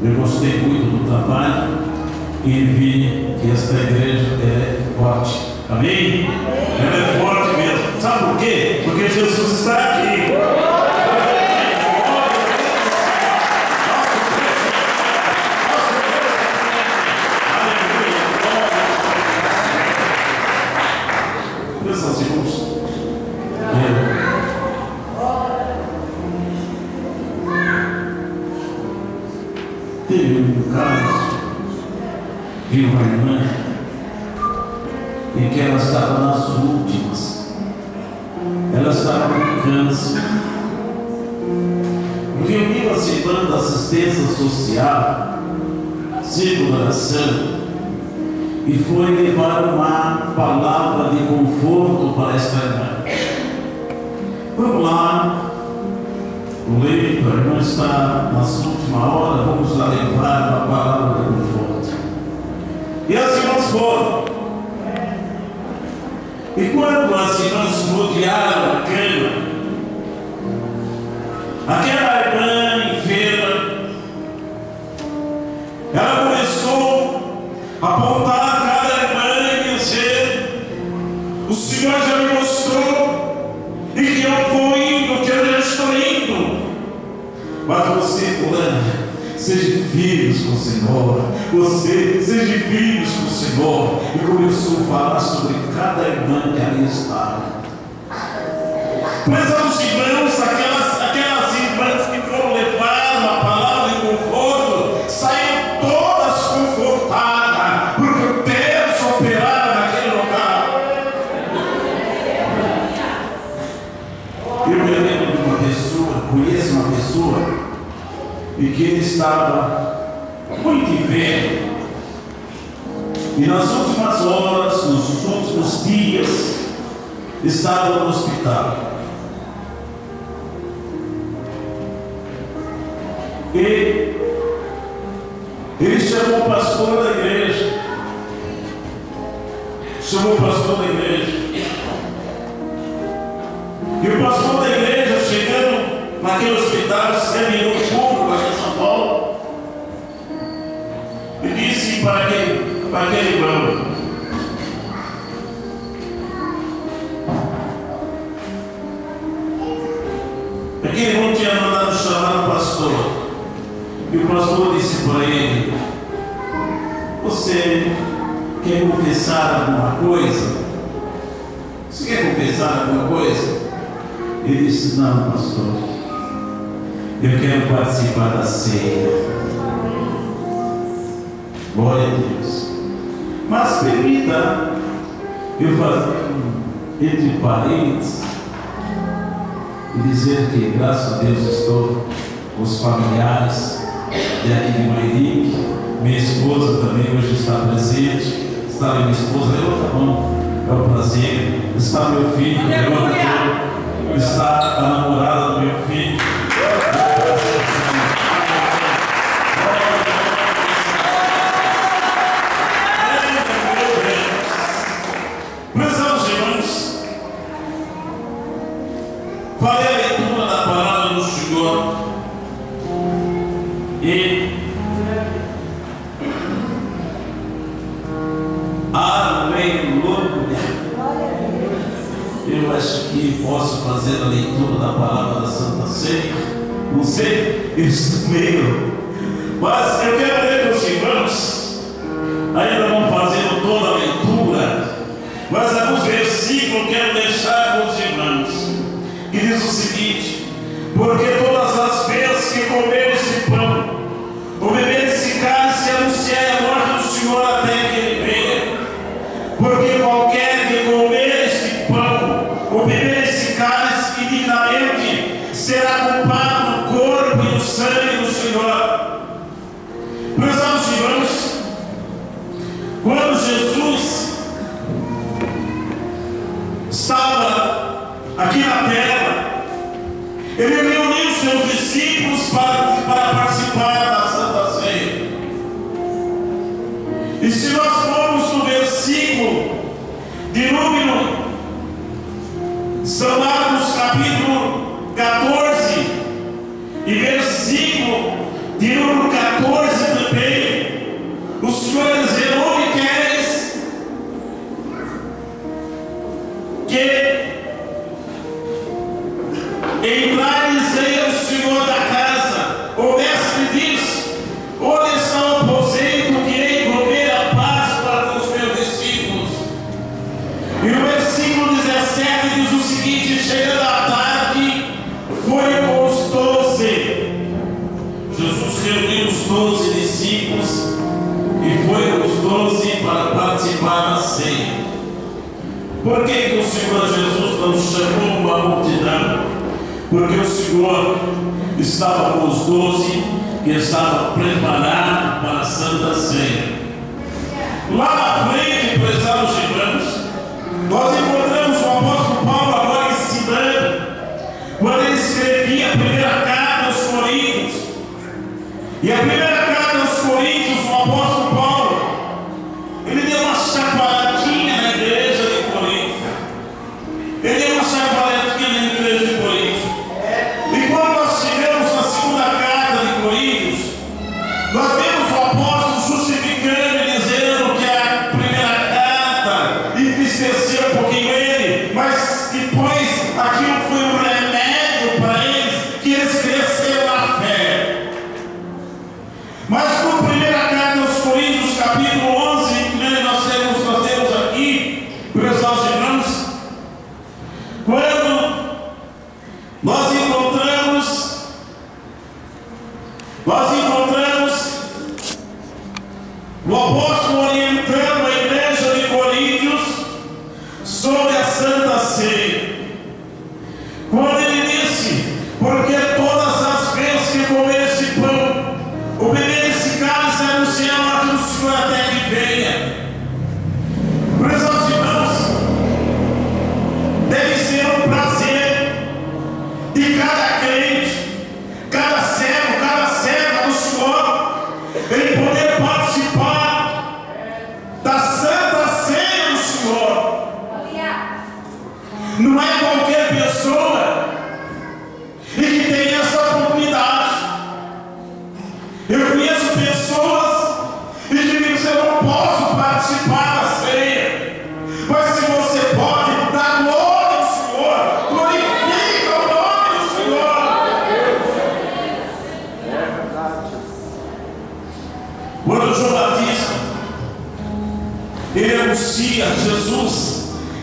Eu gostei muito do trabalho e vi que esta igreja é forte. Amém? Ela é forte mesmo. Sabe por quê? Porque Jesus está aqui. Meus irmãos, teve um caso de uma irmã em que ela estava nas últimas. Ela estava com câncer. Reuniu a semana da assistência social, círculo de oração, e foi levar uma palavra de conforto para esta irmã. Vamos lá, o leito, a irmã está nas últimas horas, vamos lá levar uma palavra de conforto. E as irmãs foram. E quando as irmãs rodearam a cama, aquela irmã enferma, ela começou a apontar cada irmã e dizer: o Senhor já me mostrou, e que eu vou indo, que eu já estou indo. Mas você, fulana, seja firmes com o Senhor. Você, seja firmes com o Senhor. E começou a falar sobre cada irmã que ali estava. Mas aos irmãos, aquelas irmãs que foram levar uma palavra de conforto, saíram todas confortadas, porque Deus operava naquele lugar. Eu me lembro de uma pessoa, conheço uma pessoa, e que ele estava muito enfermo, e nas últimas horas, nos últimos dias, estava no hospital. E ele chamou o pastor da igreja, e o pastor da igreja, chegando naquele hospital, seminou público aqui em São Paulo, e disse para aquele irmão: aquele irmão tinha mandado chamar o pastor, e o pastor disse para ele: você quer confessar alguma coisa? Você quer confessar alguma coisa? Ele disse: não, pastor, eu quero participar da ceia. Glória a Deus. Mas permita eu fazer entre parênteses e dizer que, graças a Deus, estou com os familiares de aqui de Mairique. Minha esposa também hoje está presente. Está minha esposa, levanta a mão, é um prazer. Está meu filho, levanta a mão. Está a namorada do meu filho. Meus irmãos, farei a leitura da palavra do Senhor e aleluia. Eu acho que posso fazer a leitura da palavra da Santa Ceia. Não sei, isso meio, mas eu quero ler para os irmãos, ainda não fazendo toda a leitura, mas alguns versículos eu quero deixar com os irmãos, que diz o seguinte: porque todas as vezes que comer esse pão, ou beber esse cálice, anunciai a morte do Senhor até que Ele venha. Porque qualquer que comer este pão, ou beber esse cálice indignamente, será culpado do corpo e do sangue do Senhor. 14 também, o Senhor vai dizer: onde queres que entrares aí o Senhor da casa? O mestre diz: onde está o aposento que hei de comer a Páscoa com os meus discípulos? E o versículo 17 diz o seguinte: chegando à tarde, foi com os 12. Jesus reuniu os 12 discípulos e foi com os 12 para participar da ceia. Por que o Senhor Jesus não chamou uma multidão? Porque o Senhor estava com os 12 que estavam preparados para a Santa Ceia. Lá na frente, prezados irmãos, nós encontramos o apóstolo Paulo agora ensinando, quando ele escrevia a primeira carta aos Coríntios. E a primeira carta aos Coríntios, o apóstolo Paulo, ele deu uma chacoalhadinha na igreja de Corinto. Ele deu uma chacoalhadinha na igreja de Corinto. E quando nós chegamos na segunda carta de Coríntios, nós vemos o apóstolo justificando e dizendo que a primeira carta entristeceu um pouquinho ele, mas depois aquilo foi um remédio para eles, que eles cresceram na fé. Mas na primeira carta aos Coríntios, capítulo 11, que nós temos aqui, prezados irmãos, quando nós encontramos o apóstolo orientando a igreja de Coríntios sobre a Santa Ceia, quando ele disse: porque todas as vezes que comer esse pão, o beber esse cálice, anunciar que o Senhor até que venha. Prezados irmãos, deve ser um prazer de cada crente, cada servo, cada serva do Senhor, em poder participar da Santa Ceia do Senhor. Não é qualquer pessoa e que tem essa oportunidade. Eu conheço pessoas e que me dizem: eu não posso participar da ceia. Mas se você pode, dá glória ao Senhor, glorifica o nome do Senhor. É verdade. Quando João Batista ele anuncia Jesus,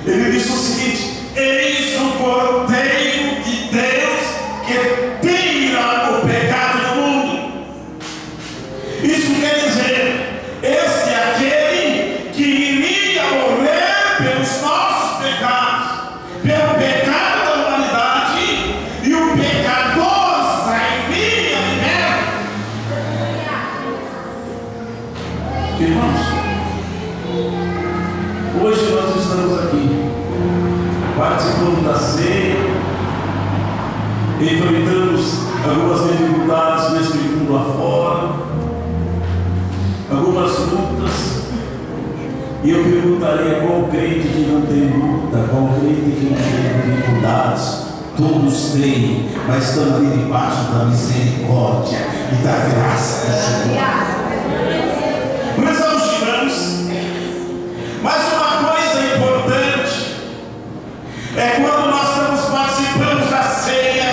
ele diz o seguinte: eis o Cordeiro de Deus que tira o pecado do mundo. Isso quer dizer, este é aquele que iria morrer pelos nossos pecados, pelo pecado da humanidade, e o pecador sairia de merda. Irmãos, hoje nós estamos aqui participando da ceia, enfrentamos algumas dificuldades neste mundo afora, algumas lutas, e eu perguntaria: qual crente que não tem luta, qual crente que não tem dificuldades? Todos têm, mas estão ali debaixo da misericórdia e da graça do Senhor. Prezados irmãos, mas uma coisa importante é quando nós estamos participando da ceia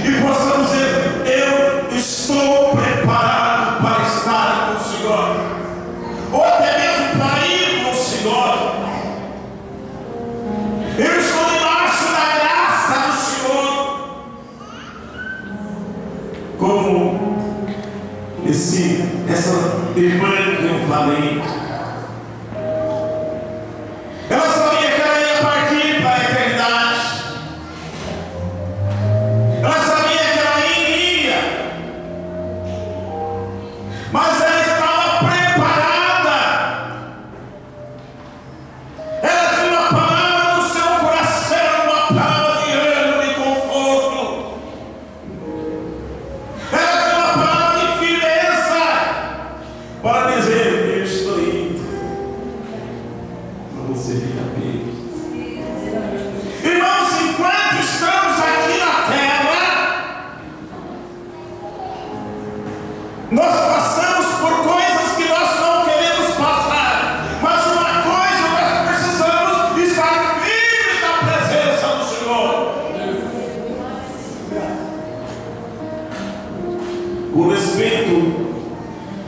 e possamos dizer: eu estou preparado para estar com o Senhor, ou até mesmo para ir com o Senhor. Eu estou debaixo da graça do Senhor. Como essa irmã que eu falei, ela sabia que ela ia partir para a eternidade. Ela sabia que ela iria, mas ela estava preparada. Ela tinha uma palavra no seu coração, uma palavra de ânimo, de conforto. Ela tinha uma palavra de firmeza para dizer: eu estou indo.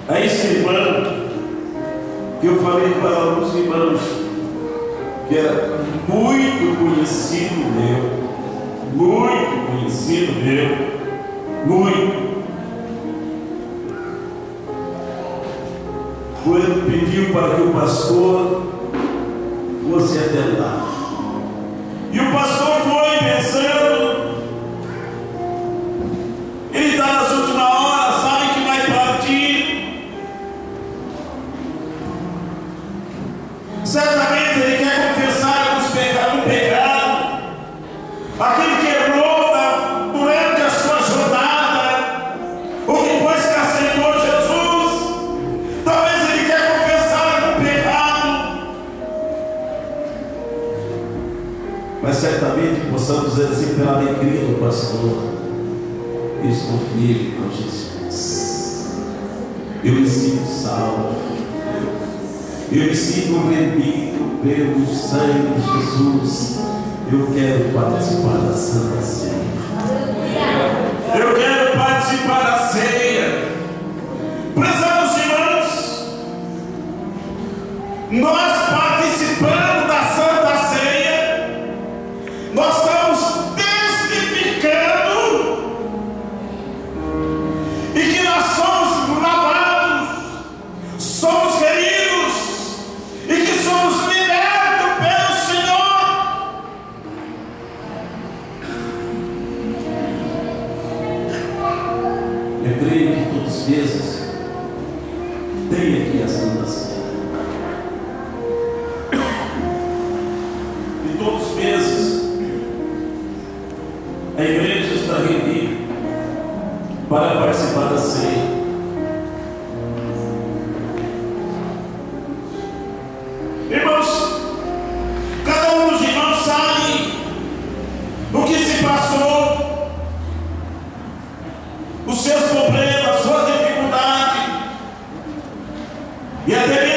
a esse irmão, que eu falei para os irmãos, que era muito conhecido meu, muito. Quando pediu para que o pastor fosse até lá, e o pastor foi pensando, ele está nas últimas horas, sabe que vai partir, certamente ele quer confessar um pecado, aquele que errou durante a sua jornada, ou depois que aceitou Jesus. Talvez ele quer confessar um pecado, mas certamente possamos dizer assim, pela alegria do pastor: eu estou firme com Jesus, eu me sinto salvo, eu me sinto remido pelo sangue de Jesus, eu quero participar da Santa Ceia, eu quero participar da ceia. Prezados irmãos, nós participando da Santa Ceia, nós estamos testificando e que nós somos lavados, somos feridos e que somos libertos pelo Senhor. Eu creio que todos os meses tem aqui a Santa Ceia, e todos os meses a igreja está reunida para participar da ceia. Irmãos, cada um dos irmãos sabe o que se passou, os seus problemas, suas dificuldades, e até mesmo